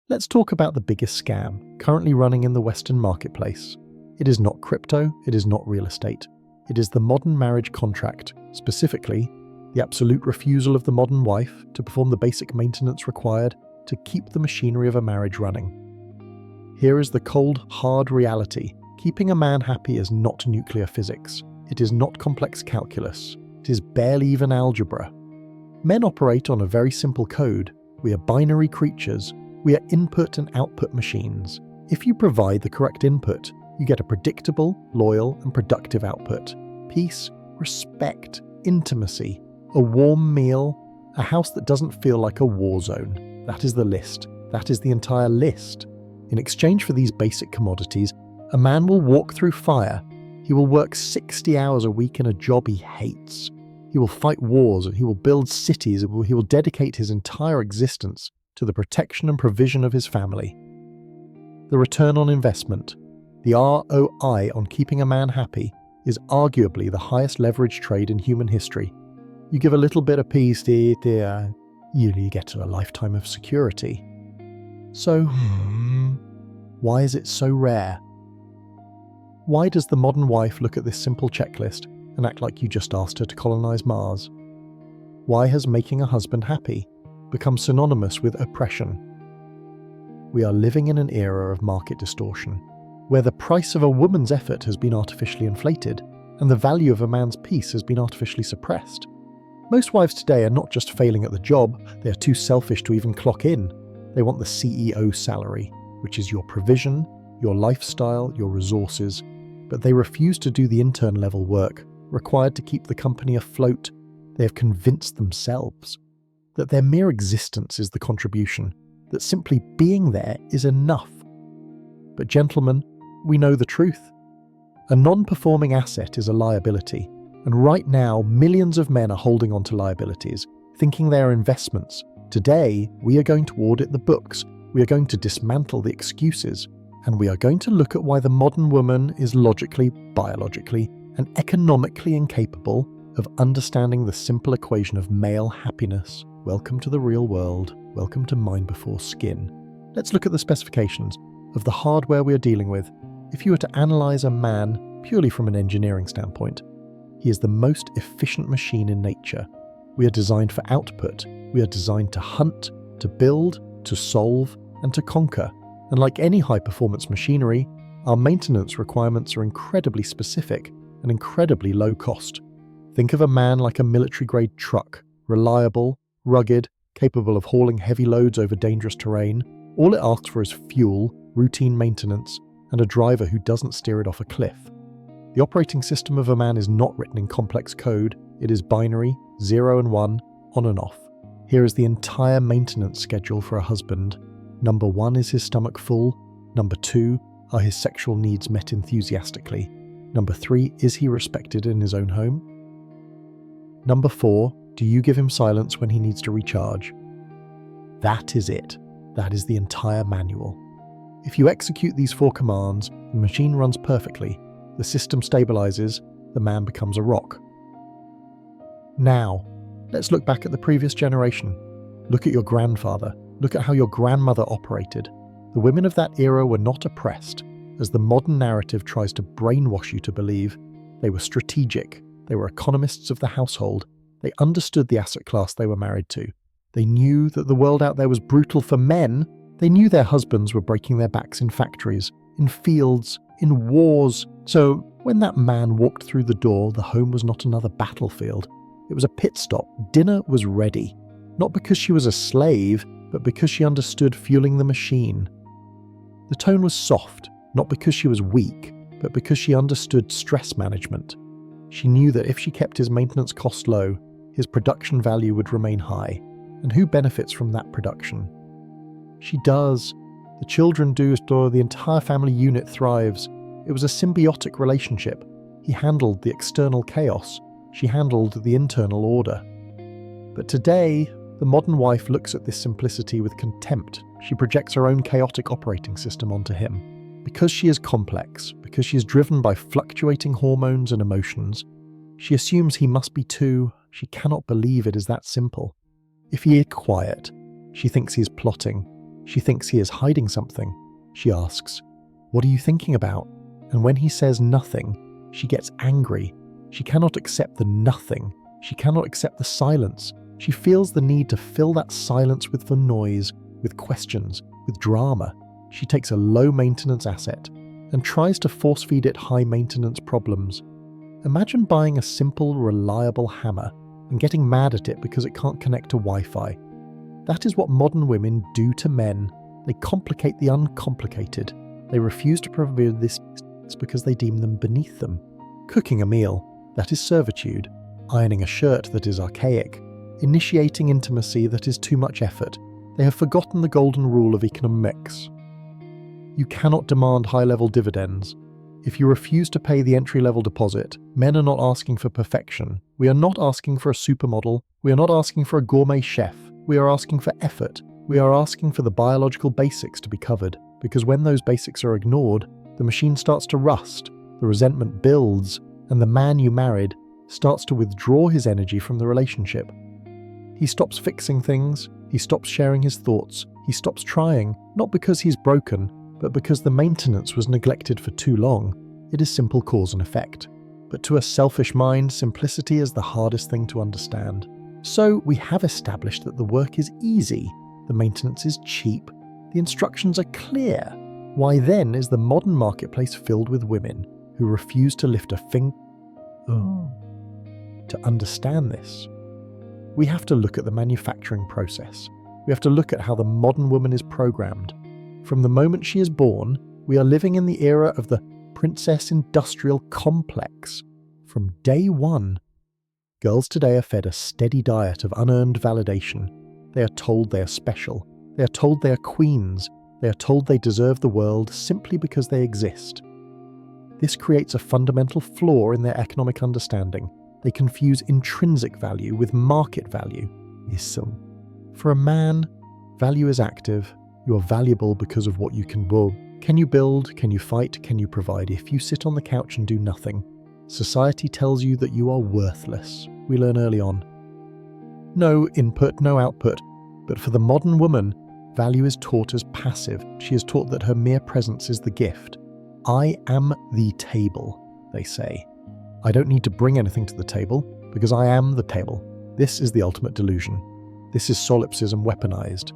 Let's talk about the biggest scam currently running in the Western marketplace. It is not crypto, it is not real estate. It is the modern marriage contract, specifically the absolute refusal of the modern wife to perform the basic maintenance required to keep the machinery of a marriage running. Here is the cold, hard reality. Keeping a man happy is not nuclear physics. It is not complex calculus. It is barely even algebra. Men operate on a very simple code. We are binary creatures. We are input and output machines. If you provide the correct input, you get a predictable, loyal, and productive output. Peace, respect, intimacy, a warm meal, a house that doesn't feel like a war zone. That is the list. That is the entire list. In exchange for these basic commodities, a man will walk through fire. He will work 60 hours a week in a job he hates. He will fight wars, he will build cities, he will dedicate his entire existence to the protection and provision of his family. The return on investment, the ROI on keeping a man happy, is arguably the highest leverage trade in human history. You give a little bit of peace, you get to a lifetime of security. So, why is it so rare? Why does the modern wife look at this simple checklist and act like you just asked her to colonize Mars? Why has making a husband happy become synonymous with oppression? We are living in an era of market distortion, where the price of a woman's effort has been artificially inflated and the value of a man's peace has been artificially suppressed. Most wives today are not just failing at the job, they are too selfish to even clock in. They want the CEO salary, which is your provision, your lifestyle, your resources, but they refuse to do the intern-level work required to keep the company afloat. They have convinced themselves that their mere existence is the contribution, that simply being there is enough. But gentlemen, we know the truth. A non-performing asset is a liability, and right now millions of men are holding on to liabilities, thinking they are investments. Today, we are going to audit the books, we are going to dismantle the excuses, and we are going to look at why the modern woman is logically, biologically, and economically incapable of understanding the simple equation of male happiness. Welcome to the real world. Welcome to Mind Before Skin. Let's look at the specifications of the hardware we are dealing with. If you were to analyze a man purely from an engineering standpoint, he is the most efficient machine in nature. We are designed for output. We are designed to hunt, to build, to solve, and to conquer. And like any high-performance machinery, our maintenance requirements are incredibly specific and incredibly low cost. Think of a man like a military-grade truck, reliable, rugged, capable of hauling heavy loads over dangerous terrain. All it asks for is fuel, routine maintenance, and a driver who doesn't steer it off a cliff. The operating system of a man is not written in complex code. It is binary, 0 and 1, on and off. Here is the entire maintenance schedule for a husband. Number 1 is his stomach full. Number 2, are his sexual needs met enthusiastically? Number 3, is he respected in his own home? Number 4, do you give him silence when he needs to recharge? That is it. That is the entire manual. If you execute these 4 commands, the machine runs perfectly, the system stabilizes, the man becomes a rock. Now, let's look back at the previous generation. Look at your grandfather. Look at how your grandmother operated. The women of that era were not oppressed, as the modern narrative tries to brainwash you to believe. They were strategic. They were economists of the household. They understood the asset class they were married to. They knew that the world out there was brutal for men. They knew their husbands were breaking their backs in factories, in fields, in wars. So when that man walked through the door, the home was not another battlefield. It was a pit stop. Dinner was ready. Not because she was a slave, but because she understood fueling the machine. The tone was soft, not because she was weak, but because she understood stress management. She knew that if she kept his maintenance costs low, his production value would remain high. And who benefits from that production? She does. The children do, the entire family unit thrives. It was a symbiotic relationship. He handled the external chaos. She handled the internal order. But today, the modern wife looks at this simplicity with contempt. She projects her own chaotic operating system onto him. Because she is complex, because she is driven by fluctuating hormones and emotions, she assumes he must be too. She cannot believe it is that simple. If he is quiet, she thinks he is plotting. She thinks he is hiding something. She asks, "What are you thinking about?" And when he says nothing, she gets angry. She cannot accept the nothing. She cannot accept the silence. She feels the need to fill that silence with the noise, with questions, with drama. She takes a low-maintenance asset and tries to force-feed it high-maintenance problems. Imagine buying a simple, reliable hammer and getting mad at it because it can't connect to Wi-Fi. That is what modern women do to men. They complicate the uncomplicated. They refuse to provide this because they deem them beneath them. Cooking a meal, that is servitude. Ironing a shirt, that is archaic. Initiating intimacy, that is too much effort. They have forgotten the golden rule of economics. You cannot demand high-level dividends. If you refuse to pay the entry-level deposit, men are not asking for perfection. We are not asking for a supermodel. We are not asking for a gourmet chef. We are asking for effort. We are asking for the biological basics to be covered, because when those basics are ignored, the machine starts to rust, the resentment builds, and the man you married starts to withdraw his energy from the relationship. He stops fixing things, he stops sharing his thoughts, he stops trying, not because he's broken, but because the maintenance was neglected for too long. It is simple cause and effect. But to a selfish mind, simplicity is the hardest thing to understand. So we have established that the work is easy, the maintenance is cheap, the instructions are clear. Why then is the modern marketplace filled with women who refuse to lift a finger? To understand this, we have to look at the manufacturing process. We have to look at how the modern woman is programmed. From the moment she is born, we are living in the era of the princess industrial complex. From day one, girls today are fed a steady diet of unearned validation. They are told they are special. They are told they are queens. They are told they deserve the world simply because they exist. This creates a fundamental flaw in their economic understanding. They confuse intrinsic value with market value. For a man, value is active. You are valuable because of what you can build. Can you build? Can you fight? Can you provide? If you sit on the couch and do nothing, society tells you that you are worthless. We learn early on. No input, no output. But for the modern woman, value is taught as passive. She is taught that her mere presence is the gift. I am the table, they say. I don't need to bring anything to the table because I am the table. This is the ultimate delusion. This is solipsism weaponized.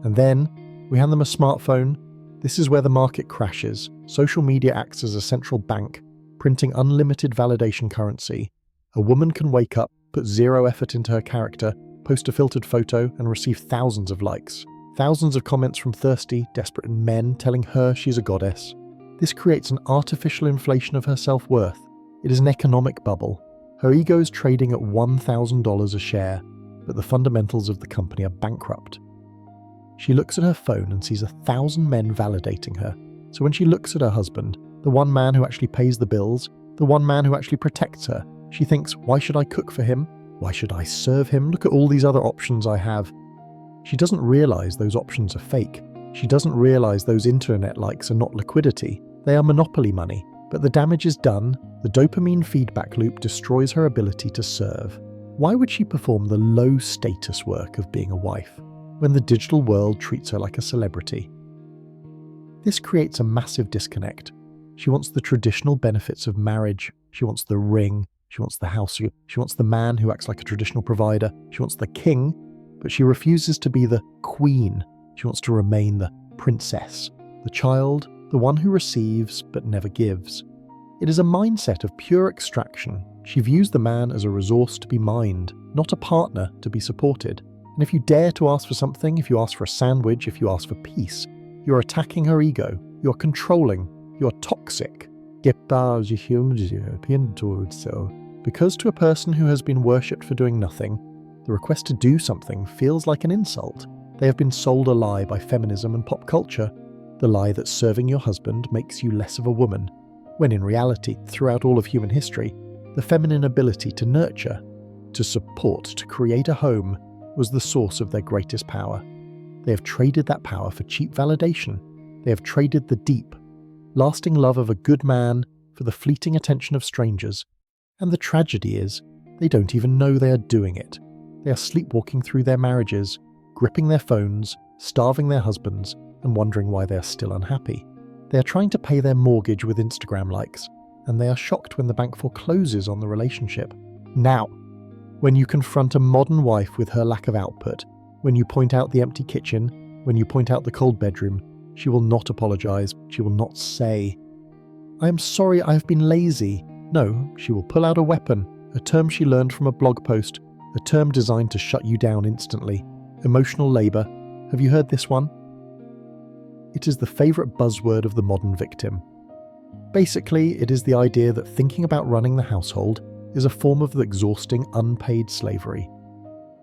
And then we hand them a smartphone. This is where the market crashes. Social media acts as a central bank, printing unlimited validation currency. A woman can wake up, put zero effort into her character, post a filtered photo, and receive thousands of likes. Thousands of comments from thirsty, desperate men telling her she's a goddess. This creates an artificial inflation of her self-worth. It is an economic bubble. Her ego is trading at $1,000 a share, but the fundamentals of the company are bankrupt. She looks at her phone and sees 1,000 men validating her. So when she looks at her husband, the one man who actually pays the bills, the one man who actually protects her, she thinks, why should I cook for him? Why should I serve him? Look at all these other options I have. She doesn't realize those options are fake. She doesn't realize those internet likes are not liquidity. They are monopoly money. But the damage is done. The dopamine feedback loop destroys her ability to serve. Why would she perform the low-status work of being a wife when the digital world treats her like a celebrity? This creates a massive disconnect. She wants the traditional benefits of marriage. She wants the ring. She wants the house. She wants the man who acts like a traditional provider. She wants the king, but she refuses to be the queen. She wants to remain the princess, the child, the one who receives but never gives. It is a mindset of pure extraction. She views the man as a resource to be mined, not a partner to be supported. And if you dare to ask for something, if you ask for a sandwich, if you ask for peace, you're attacking her ego, you're controlling, you're toxic. Because to a person who has been worshipped for doing nothing, the request to do something feels like an insult. They have been sold a lie by feminism and pop culture, the lie that serving your husband makes you less of a woman, when in reality, throughout all of human history, the feminine ability to nurture, to support, to create a home was the source of their greatest power. They have traded that power for cheap validation. They have traded the deep, lasting love of a good man for the fleeting attention of strangers. And the tragedy is, they don't even know they are doing it. They are sleepwalking through their marriages, gripping their phones, starving their husbands and wondering why they are still unhappy. They are trying to pay their mortgage with Instagram likes, and they are shocked when the bank forecloses on the relationship. Now, when you confront a modern wife with her lack of output, when you point out the empty kitchen, when you point out the cold bedroom, she will not apologize. She will not say, "I am sorry, I have been lazy." No, she will pull out a weapon, a term she learned from a blog post, a term designed to shut you down instantly. Emotional labor. Have you heard this one? It is the favorite buzzword of the modern victim. Basically, it is the idea that thinking about running the household is a form of the exhausting unpaid slavery.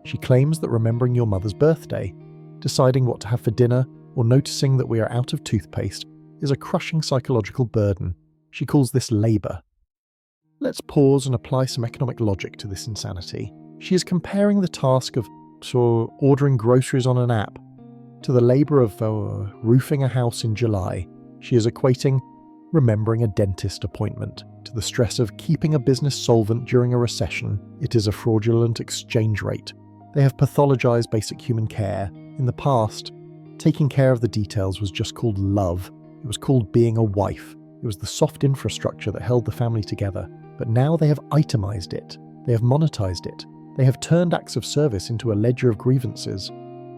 She claims that remembering your mother's birthday, deciding what to have for dinner, or noticing that we are out of toothpaste is a crushing psychological burden. She calls this labor. Let's pause and apply some economic logic to this insanity. She is comparing the task of ordering groceries on an app to the labor of roofing a house in July. She is equating remembering a dentist appointment to the stress of keeping a business solvent during a recession. It is a fraudulent exchange rate. They have pathologized basic human care. In the past, taking care of the details was just called love. It was called being a wife. It was the soft infrastructure that held the family together. But now they have itemized it. They have monetized it. They have turned acts of service into a ledger of grievances.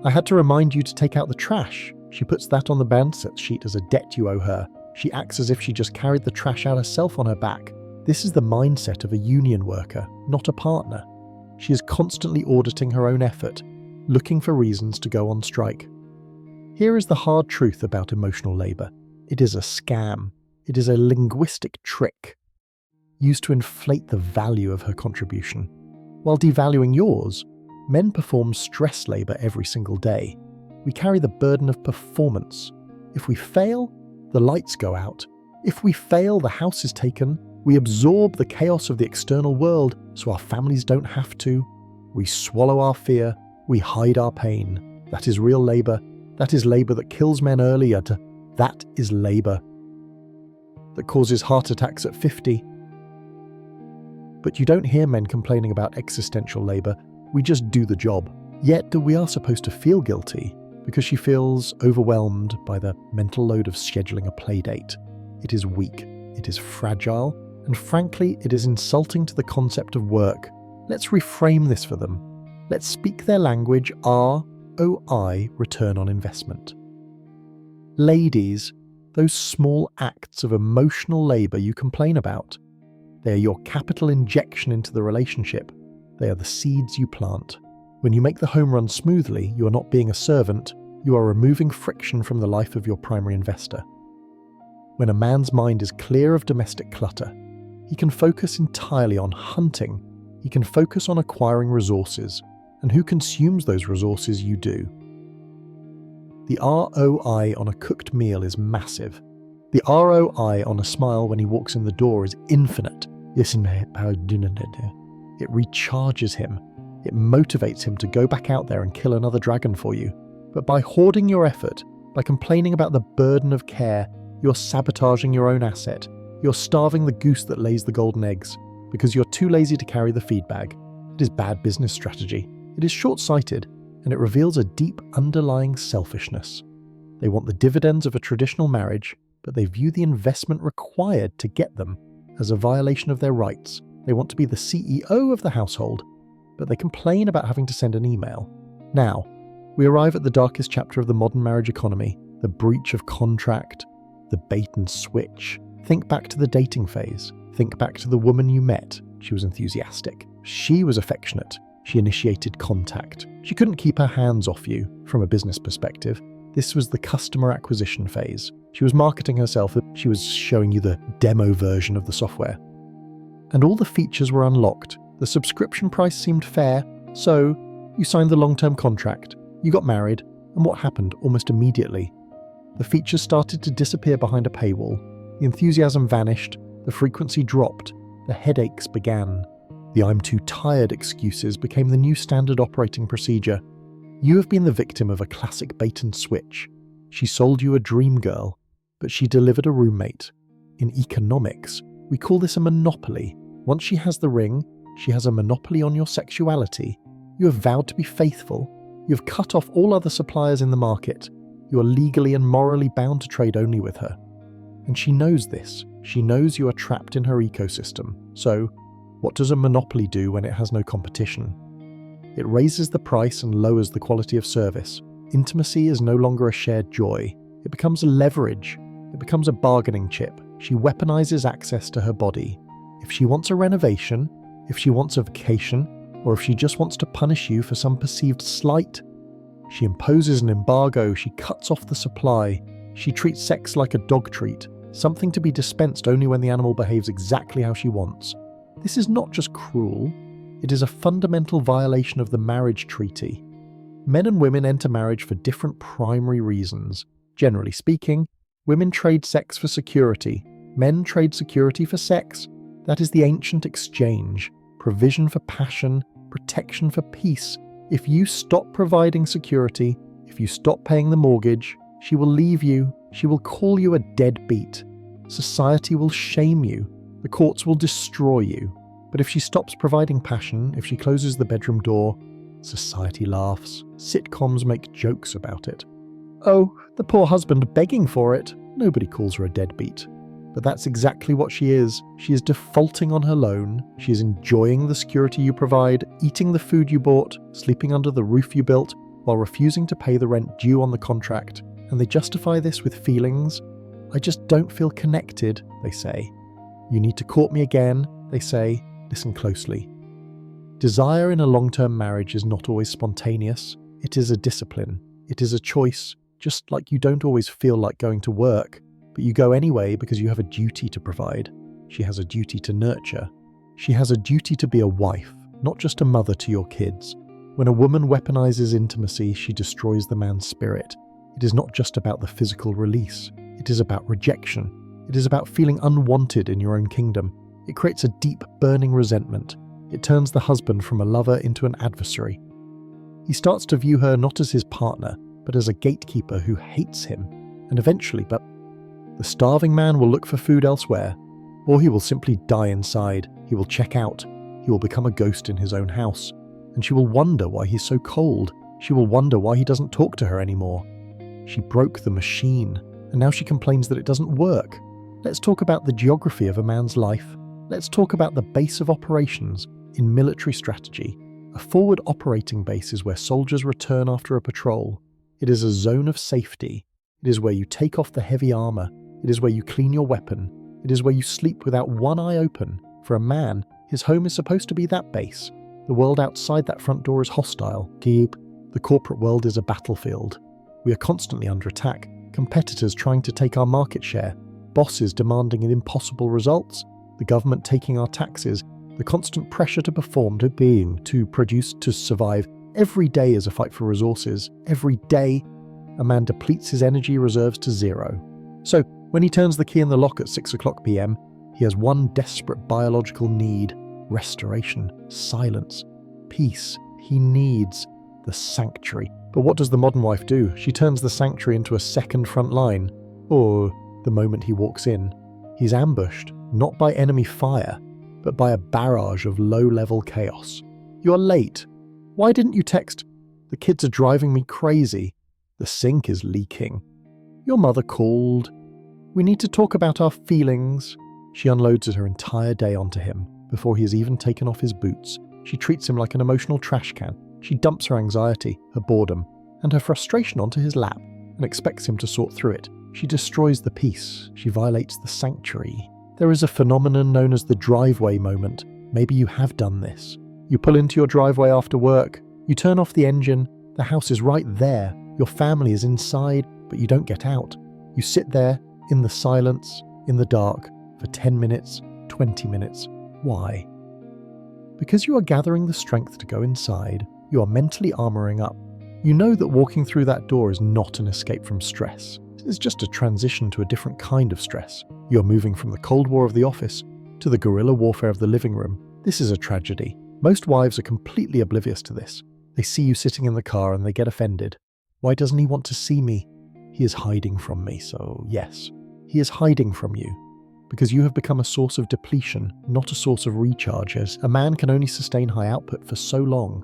I had to remind you to take out the trash. She puts that on the balance sheet as a debt you owe her. She acts as if she just carried the trash out herself on her back. This is the mindset of a union worker, not a partner. She is constantly auditing her own effort, looking for reasons to go on strike. Here is the hard truth about emotional labor. It is a scam. It is a linguistic trick used to inflate the value of her contribution. While devaluing yours, men perform stress labor every single day. We carry the burden of performance. If we fail, the lights go out. If we fail, the house is taken. We absorb the chaos of the external world so our families don't have to. We swallow our fear. We hide our pain. That is real labor. That is labor that kills men earlier. That is labor that causes heart attacks at 50. But you don't hear men complaining about existential labor. We just do the job. Yet we are supposed to feel guilty because she feels overwhelmed by the mental load of scheduling a play date. It is weak, it is fragile, and frankly, it is insulting to the concept of work. Let's reframe this for them. Let's speak their language, ROI, return on investment. Ladies, those small acts of emotional labor you complain about, they are your capital injection into the relationship. They are the seeds you plant. When you make the home run smoothly, you are not being a servant, you are removing friction from the life of your primary investor. When a man's mind is clear of domestic clutter, he can focus entirely on hunting. He can focus on acquiring resources, and who consumes those resources? You do. The ROI on a cooked meal is massive. The ROI on a smile when he walks in the door is infinite. It recharges him. It motivates him to go back out there and kill another dragon for you. But by hoarding your effort, by complaining about the burden of care, you're sabotaging your own asset. You're starving the goose that lays the golden eggs because you're too lazy to carry the feed bag. It is bad business strategy. It is short-sighted, and it reveals a deep underlying selfishness. They want the dividends of a traditional marriage, but they view the investment required to get them as a violation of their rights. They want to be the CEO of the household, but they complain about having to send an email. Now, we arrive at the darkest chapter of the modern marriage economy, the breach of contract, the bait and switch. Think back to the dating phase. Think back to the woman you met. She was enthusiastic. She was affectionate. She initiated contact. She couldn't keep her hands off you from a business perspective. This was the customer acquisition phase. She was marketing herself. She was showing you the demo version of the software. And all the features were unlocked. The subscription price seemed fair, so you signed the long-term contract. You got married, and what happened almost immediately? The features started to disappear behind a paywall. The enthusiasm vanished, the frequency dropped, the headaches began. The "I'm too tired" excuses became the new standard operating procedure. You have been the victim of a classic bait and switch. She sold you a dream girl, but she delivered a roommate. In economics, we call this a monopoly. Once she has the ring, she has a monopoly on your sexuality. You have vowed to be faithful. You have cut off all other suppliers in the market. You are legally and morally bound to trade only with her. And she knows this. She knows you are trapped in her ecosystem. So, what does a monopoly do when it has no competition? It raises the price and lowers the quality of service. Intimacy is no longer a shared joy. It becomes a leverage. It becomes a bargaining chip. She weaponizes access to her body. If she wants a renovation, if she wants a vacation, or if she just wants to punish you for some perceived slight, she imposes an embargo. She cuts off the supply. She treats sex like a dog treat, something to be dispensed only when the animal behaves exactly how she wants. This is not just cruel. It is a fundamental violation of the marriage treaty. Men and women enter marriage for different primary reasons. Generally speaking, women trade sex for security. Men trade security for sex. That is the ancient exchange. Provision for passion, protection for peace. If you stop providing security, if you stop paying the mortgage, she will leave you. She will call you a deadbeat. Society will shame you. The courts will destroy you. But if she stops providing passion, if she closes the bedroom door, society laughs. Sitcoms make jokes about it. Oh, the poor husband begging for it. Nobody calls her a deadbeat. But that's exactly what she is. She is defaulting on her loan. She is enjoying the security you provide, eating the food you bought, sleeping under the roof you built, while refusing to pay the rent due on the contract. And they justify this with feelings. I just don't feel connected, they say. You need to court me again, they say. Listen closely. Desire in a long-term marriage is not always spontaneous. It is a discipline. It is a choice, just like you don't always feel like going to work, but you go anyway because you have a duty to provide. She has a duty to nurture. She has a duty to be a wife, not just a mother to your kids. When a woman weaponizes intimacy, she destroys the man's spirit. It is not just about the physical release. It is about rejection. It is about feeling unwanted in your own kingdom. It creates a deep, burning resentment. It turns the husband from a lover into an adversary. He starts to view her not as his partner, but as a gatekeeper who hates him. And eventually, the starving man will look for food elsewhere, or he will simply die inside. He will check out. He will become a ghost in his own house. And she will wonder why he's so cold. She will wonder why he doesn't talk to her anymore. She broke the machine, and now she complains that it doesn't work. Let's talk about the geography of a man's life. Let's talk about the base of operations in military strategy. A forward operating base is where soldiers return after a patrol. It is a zone of safety. It is where you take off the heavy armor. It is where you clean your weapon. It is where you sleep without one eye open. For a man, his home is supposed to be that base. The world outside that front door is hostile. The corporate world is a battlefield. We are constantly under attack. Competitors trying to take our market share. Bosses demanding impossible results. The government taking our taxes. The constant pressure to perform, to produce, to survive. Every day is a fight for resources. Every day, a man depletes his energy reserves to zero. So, when he turns the key in the lock at 6 o'clock p.m., he has one desperate biological need: restoration, silence, peace. He needs the sanctuary. But what does the modern wife do? She turns the sanctuary into a second front line. Or, the moment he walks in, he's ambushed, not by enemy fire, but by a barrage of low-level chaos. You're late. Why didn't you text? The kids are driving me crazy. The sink is leaking. Your mother called. We need to talk about our feelings. She unloads her entire day onto him before he has even taken off his boots. She treats him like an emotional trash can. She dumps her anxiety, her boredom, and her frustration onto his lap and expects him to sort through it. She destroys the peace. She violates the sanctuary. There is a phenomenon known as the driveway moment. Maybe you have done this. You pull into your driveway after work. You turn off the engine. The house is right there. Your family is inside, but you don't get out. You sit there, in the silence, in the dark, for 10 minutes, 20 minutes. Why? Because you are gathering the strength to go inside. You are mentally armoring up. You know that walking through that door is not an escape from stress. It's just a transition to a different kind of stress. You're moving from the Cold War of the office to the guerrilla warfare of the living room. This is a tragedy. Most wives are completely oblivious to this. They see you sitting in the car and they get offended. Why doesn't he want to see me? He is hiding from me, so yes. He is hiding from you. Because you have become a source of depletion, not a source of recharge, as a man can only sustain high output for so long.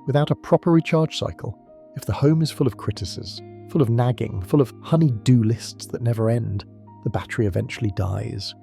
Without a proper recharge cycle, if the home is full of criticism, full of nagging, full of honey-do lists that never end, the battery eventually dies.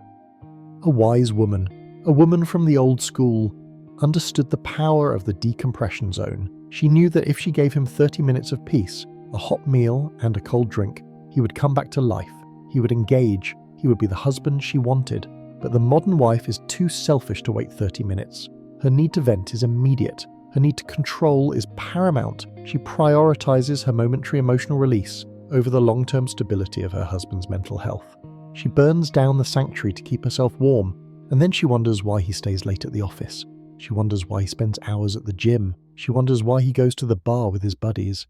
A wise woman, a woman from the old school, understood the power of the decompression zone. She knew that if she gave him 30 minutes of peace, a hot meal and a cold drink, he would come back to life, he would engage, he would be the husband she wanted. But the modern wife is too selfish to wait 30 minutes. Her need to vent is immediate. Her need to control is paramount. She prioritizes her momentary emotional release over the long-term stability of her husband's mental health. She burns down the sanctuary to keep herself warm, and then she wonders why he stays late at the office. She wonders why he spends hours at the gym. She wonders why he goes to the bar with his buddies.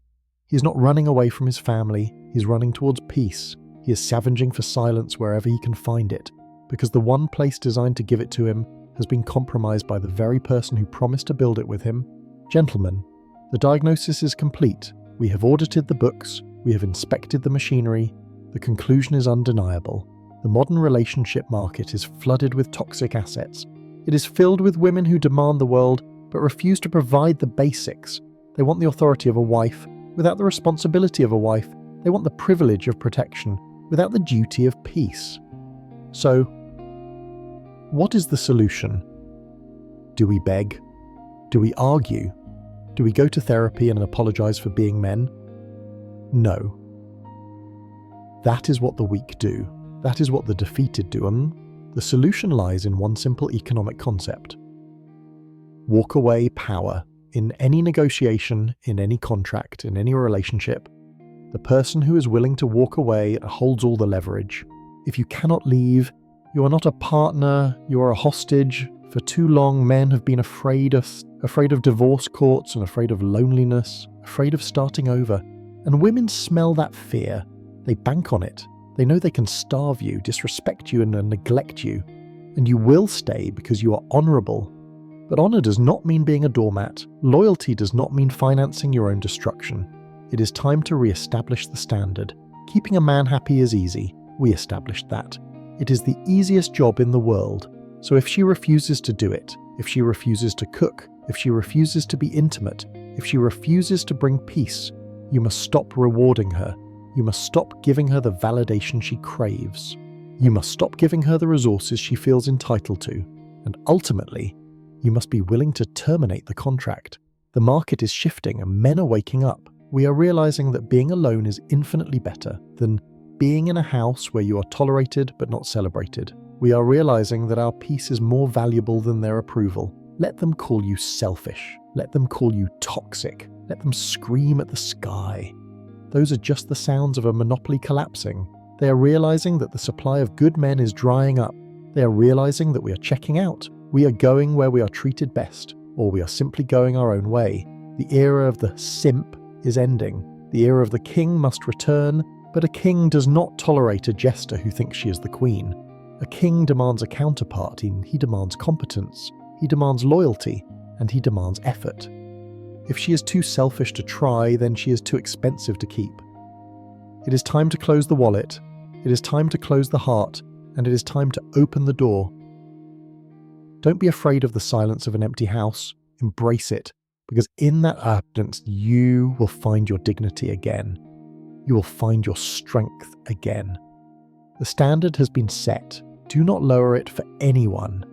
He's not running away from his family, he's running towards peace. He is scavenging for silence wherever he can find it, because the one place designed to give it to him has been compromised by the very person who promised to build it with him. Gentlemen, the diagnosis is complete. We have audited the books, we have inspected the machinery. The conclusion is undeniable. The modern relationship market is flooded with toxic assets. It is filled with women who demand the world but refuse to provide the basics. They want the authority of a wife without the responsibility of a wife. They want the privilege of protection without the duty of peace. So, what is the solution? Do we beg? Do we argue? Do we go to therapy and apologize for being men? No. That is what the weak do. That is what the defeated do, and the solution lies in one simple economic concept. Walk away power. In any negotiation, in any contract, in any relationship, the person who is willing to walk away holds all the leverage. If you cannot leave, you are not a partner, you are a hostage. For too long, men have been afraid of divorce courts and afraid of loneliness, afraid of starting over. And women smell that fear. They bank on it. They know they can starve you, disrespect you, and neglect you. And you will stay because you are honourable. But honour does not mean being a doormat. Loyalty does not mean financing your own destruction. It is time to re-establish the standard. Keeping a man happy is easy. We established that. It is the easiest job in the world. So if she refuses to do it, if she refuses to cook, if she refuses to be intimate, if she refuses to bring peace, you must stop rewarding her. You must stop giving her the validation she craves. You must stop giving her the resources she feels entitled to. And ultimately, you must be willing to terminate the contract. The market is shifting and men are waking up. We are realizing that being alone is infinitely better than being in a house where you are tolerated but not celebrated. We are realizing that our peace is more valuable than their approval. Let them call you selfish. Let them call you toxic. Let them scream at the sky. Those are just the sounds of a monopoly collapsing. They are realizing that the supply of good men is drying up. They are realizing that we are checking out. We are going where we are treated best, or we are simply going our own way. The era of the simp is ending. The era of the king must return, but a king does not tolerate a jester who thinks she is the queen. A king demands a counterpart. He demands competence, he demands loyalty, and he demands effort. If she is too selfish to try, then she is too expensive to keep. It is time to close the wallet, it is time to close the heart, and it is time to open the door. Don't be afraid of the silence of an empty house. Embrace it, because in that absence, you will find your dignity again. You will find your strength again. The standard has been set. Do not lower it for anyone.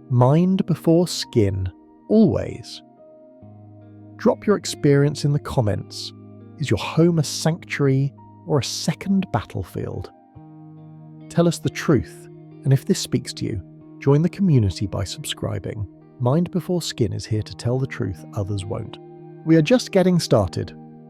Mind before skin, always. Drop your experience in the comments. Is your home a sanctuary or a second battlefield? Tell us the truth, and if this speaks to you, join the community by subscribing. Mind Before Skin is here to tell the truth others won't. We are just getting started.